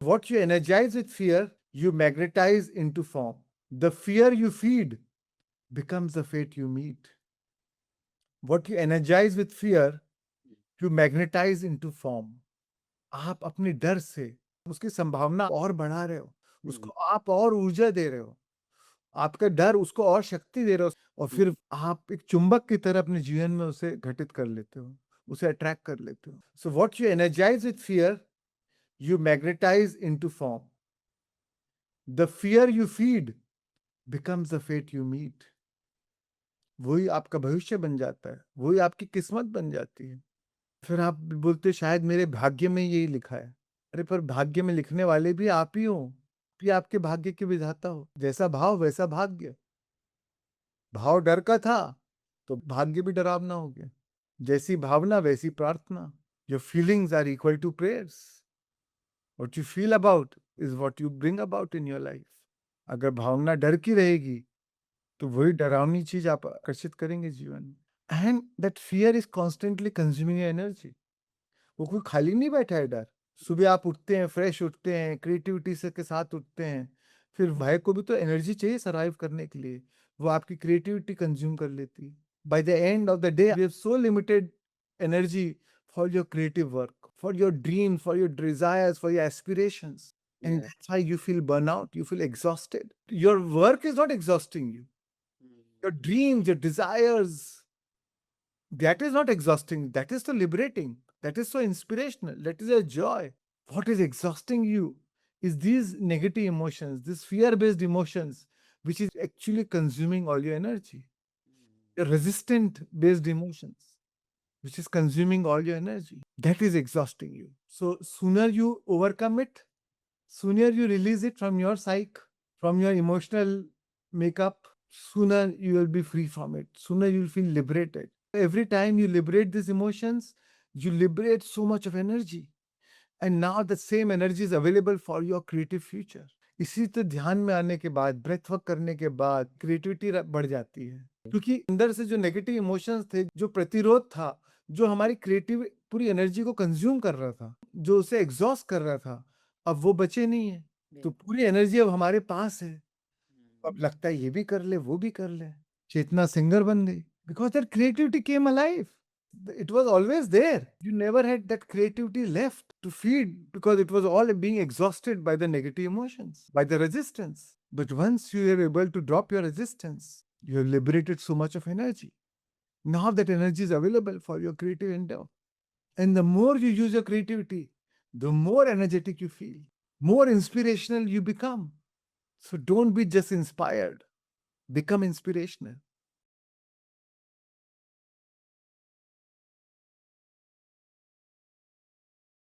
What you energize with fear, you magnetize into form. The fear you feed becomes the fate you meet. What you energize with fear, you magnetize into form. आप अपने डर से उसकी संभावना और बढ़ा रहे हो, उसको आप और ऊर्जा दे रहे हो, आपका डर उसको और शक्ति दे रहे हो और फिर आप एक चुंबक की तरह अपने जीवन में उसे घटित कर लेते हो, उसे अट्रैक्ट कर लेते हो. So what you energize with fear, you magnetize into form. The fear you feed becomes the fate you meet. वही आपका भविष्य बन जाता है, वही आपकी किस्मत बन जाती है. फिर आप बोलते शायद मेरे भाग्य में यही लिखा है. अरे पर भाग्य में लिखने वाले भी आप ही हो, भी आपके भाग्य के विधाता हो. जैसा भाव वैसा भाग्य. भाव डर का था तो भाग्य भी डरावना हो गया. जैसी भावना वैसी प्रार्थना. Your feelings are equal to prayers. What you feel about is what you bring about in your life. अगर भावना डर की रहेगी तो वही डरावनी चीज आप आकर्षित करेंगे जीवन में. And that fear is constantly consuming energy. वो कोई खाली नहीं बैठा है डर. सुबह आप उठते हैं, फ्रेश उठते हैं, क्रिएटिविटी से के साथ उठते हैं, फिर भाई को भी तो एनर्जी चाहिए सर्वाइव करने के लिए. वो आपकी क्रिएटिविटी कंज्यूम कर लेती है. By the end of the day we have so limited energy for your creative work, for your dreams, for your desires, for your aspirations. And that's why you feel burnout, you feel exhausted. Your work is not exhausting you. Your dreams, your desires, that is not exhausting. That is so liberating. That is so inspirational. That is a joy. What is exhausting you is these negative emotions, these fear-based emotions, which is actually consuming all your energy. Your resistant-based emotions, which is consuming all your energy. That is exhausting you. So sooner you overcome it, sooner you release it from your psyche, from your emotional makeup, sooner you will be free from it. Sooner you will feel liberated. Every time you liberate these emotions, you liberate so much of energy. And now the same energy is available for your creative future. इसी तो ध्यान में आने के बाद, breath work करने के बाद क्रिएटिविटी बढ़ जाती है. क्योंकि अंदर से जो नेगेटिव इमोशंस थे, जो प्रतिरोध था, जो हमारी क्रिएटिव पूरी एनर्जी को कंज्यूम कर रहा था, जो उसे एग्जॉस्ट कर रहा था, अब वो बचे नहीं है. तो पूरी एनर्जी अब हमारे पास है. अब लगता है ये भी कर ले, वो भी कर ले. चेतना सिंगर बन गई. Because that creativity came alive. It was always there. You never had that creativity left to feed because it was all being exhausted by the negative emotions, by the resistance. But once you are able to drop your resistance, you have liberated so much of energy. Now that energy is available for your creative endeavor. And the more you use your creativity, the more energetic you feel, more inspirational you become. So don't be just inspired, become inspirational.